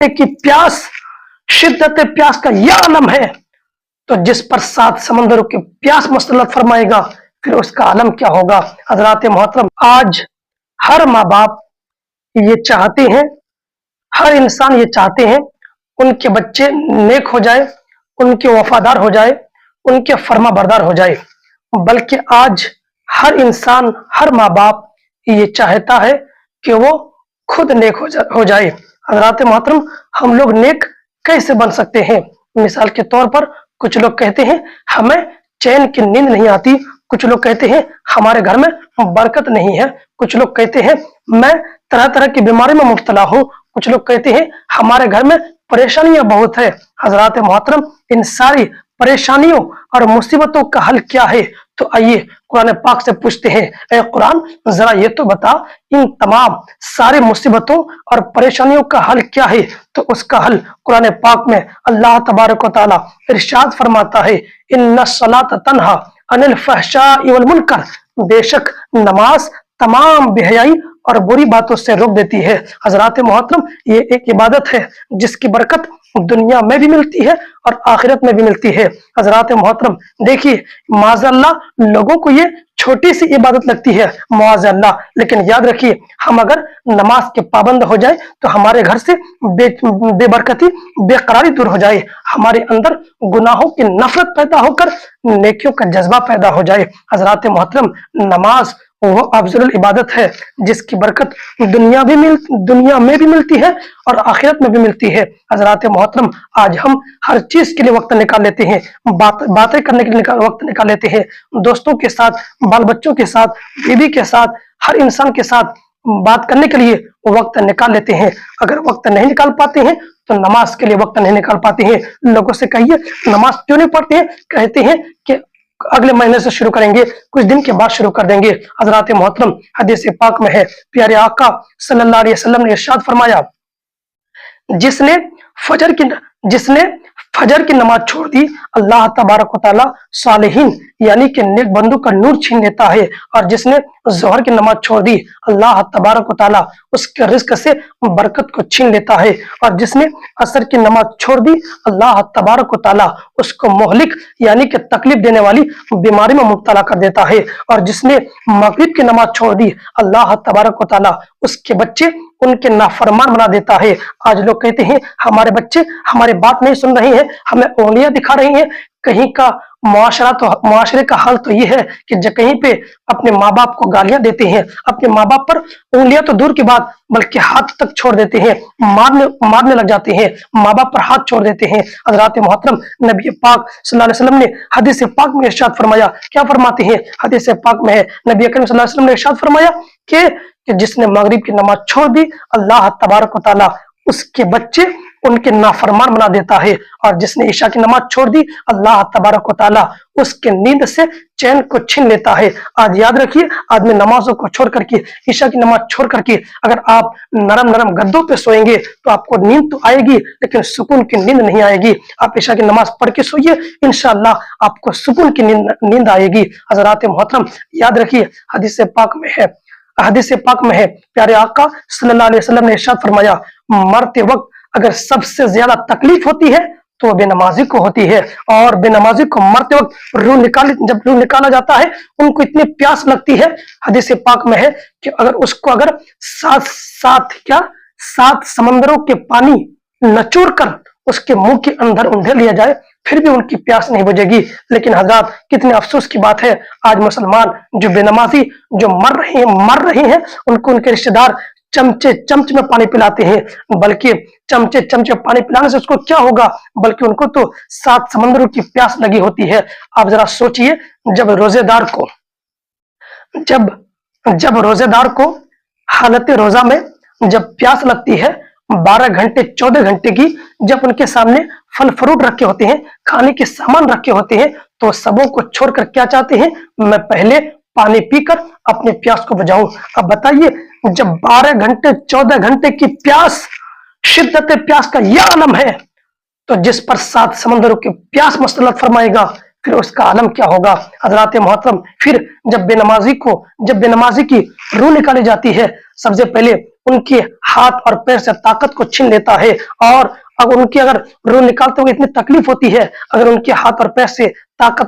की प्यास, शिद्दत प्यास का यह आलम है, तो जिस पर 7 समंदरों की प्यास मुसल्लत फरमाएगा फिर उसका आलम क्या होगा। हजरात मोहतरम, आज हर माँ बाप ये चाहते हैं, हर इंसान ये चाहते हैं उनके बच्चे नेक हो जाए, उनके वफादार हो जाए, उनके फर्मा बरदार हो जाए। बल्कि आज हर इंसान, हर माँ बाप ये चाहता है कि वो खुद नेक हो जाए। हजरात मोहतरम, हम लोग नेक कैसे बन सकते हैं? मिसाल के तौर पर कुछ लोग कहते हैं हमें चैन की नींद नहीं आती, कुछ लोग कहते हैं हमारे घर में बरकत नहीं है, कुछ लोग कहते हैं मैं तरह तरह की बीमारी में मुब्तला हूं, कुछ लोग कहते हैं हमारे घर में परेशानियां बहुत है। हजरात मोहतरम, इन सारी परेशानियों और मुसीबतों का हल क्या है? तो आइए कुरान पाक से पूछते हैं, ए कुरान जरा ये तो बता, इन तमाम सारी मुसीबतों और परेशानियों का हल क्या है? तो उसका हल कुरान पाक में अल्लाह तबारक व तआला इरशाद फरमाता है, इन्ना सलात तन्हा अनिल फहशाई वल मुनकर, बेशक नमाज तमाम बेहयाई और बुरी बातों से रोक देती है। हजरात मोहतरम, ये एक इबादत है जिसकी बरकत दुनिया में भी मिलती है और आखिरत में भी मिलती है। हजरात मोहतरम, देखिए माज़अल्लाह लोगों को ये छोटी सी इबादत लगती है माज़अल्लाह, लेकिन याद रखिए हम अगर नमाज के पाबंद हो जाए तो हमारे घर से बेबरकती, बेकरारी दूर हो जाए, हमारे अंदर गुनाहों की नफरत पैदा होकर नेकियों का जज्बा पैदा हो जाए। हजरात मोहतरम, नमाज वो अफजल इबादत है जिसकी बरकत दुनिया में भी मिलती है और आखिरत में भी मिलती है। हजरात मोहतरम, आज हम हर चीज के लिए वक्त निकाल लेते हैं, बातें करने के लिए वक्त निकाल लेते हैं, दोस्तों के साथ, बाल बच्चों के साथ, बीवी के साथ, हर इंसान के साथ बात करने के लिए वक्त निकाल लेते हैं। अगर वक्त नहीं निकाल पाते हैं तो नमाज के लिए वक्त नहीं निकाल पाते हैं। लोगों से कहिए नमाज क्यों नहीं पढ़ते हैं? कहते हैं कि अगले महीने से शुरू करेंगे, कुछ दिन के बाद शुरू कर देंगे। हजरात मोहतरम, हदीस पाक में है, प्यारे आका सल्लल्लाहु अलैहि वसल्लम ने इरशाद फरमाया, जिसने फजर की नमाज छोड़ दी, अल्लाह तबारक व तआला सालिहीन यानी कि नेक बंदों का नूर छीन लेता है। और जिसने जोहर की नमाज छोड़ दी, अल्लाह तबारक व तआला उसके रिज्क से बरकत को छीन लेता है। और जिसने असर की नमाज छोड़ दी, अल्लाह तबारक व तआला उसको मोहलिक यानी कि तकलीफ देने वाली बीमारी में मुब्तला कर देता है। और जिसने मगरिब की नमाज छोड़ दी, अल्लाह तबारक व तआला उसके बच्चे उनके नाफरमान बना देता है। आज लोग कहते हैं हमारे बच्चे हमारी बात नहीं सुन रहे हैं, हमें उंगलियां दिखा रही हैं। कहीं का मुआशरे का हाल तो ये है कि जो कहीं पे अपने माँ बाप को गालियां देते हैं, अपने माँ बाप पर उंगलियां तो दूर की बात बल्कि हाथ तक छोड़ देते हैं, मारने लग जाते हैं, माँ बाप पर हाथ छोड़ देते हैं। हजरात मोहतरम, नबी पाक सल्लल्लाहु अलैहि वसल्लम ने हदीस पाक में इरशाद फरमाया, क्या फरमाते हैं? हदीस पाक में है, नबी अकरम सल्लल्लाहु अलैहि वसल्लम ने इरशाद फरमाया कि जिसने मगरिब की नमाज छोड़ दी, अल्लाह तबारक व तआला उसके बच्चे उनके नाफरमान बना देता है। और जिसने ईशा की नमाज छोड़ दी, अल्लाह तबारक व तआला उसके नींद से चैन को छीन लेता है। आज याद रखिए, आदमी नमाजों को छोड़ करके, ईशा की नमाज छोड़ करके अगर आप नरम नरम गद्दों पे सोएंगे तो आपको नींद तो आएगी लेकिन सुकून की नींद नहीं आएगी। आप ईशा की नमाज पढ़ के सोइए, इंशाअल्लाह आपको सुकून की नींद आएगी। हजरात मोहतरम, याद रखिए, हदीस पाक में है, प्यारे आका सल्लल्लाहु अलैहि वसल्लम ने इरशाद फरमाया, मरते वक्त अगर सबसे ज्यादा तकलीफ होती है तो बेनमाजी को होती है। और बेनमाजी को मरते वक्त जब रूह निकाला जाता है, उनको इतनी प्यास लगती है, हदीस पाक में है कि अगर सात समंदरों के पानी नचोड़ कर उसके मुंह के अंदर उंडेल लिया जाए फिर भी उनकी प्यास नहीं बुझेगी। लेकिन हजरत, कितने अफसोस की बात है, आज मुसलमान जो बेनमाजी जो मर रहे हैं उनको उनके रिश्तेदार चमचे में पानी पिलाते हैं, बल्कि चमचे पानी पिलाने से उसको क्या होगा, बल्कि उनको तो 7 समंदरों की प्यास लगी होती है। आप जरा सोचिए, जब रोजेदार को हालत रोजा में जब प्यास लगती है, 12 घंटे 14 घंटे की, जब उनके सामने फल फ्रूट रखे होते हैं, खाने के सामान रखे होते हैं, तो सबों को छोड़कर क्या चाहते हैं, मैं पहले पानी पीकर अपनी प्यास को बुझाऊं। अब बताइए, जब 12 घंटे 14 घंटे की प्यास, शिद्दत प्यास का यह आलम है, तो जिस पर 7 समंदरों की प्यास मुसल्लत फरमाएगा پھر اس کا عالم کیا ہوگا حضرات محترم۔ پھر جب بے نمازی کی روح نکالی جاتی ہے، سب سے پہلے ان کے ہاتھ اور پیر سے طاقت کو چھین لیتا ہے، اور اگر ان کی روح نکالتے ہوئے اتنی تکلیف ہوتی ہے، اگر ان کے ہاتھ اور پیر سے طاقت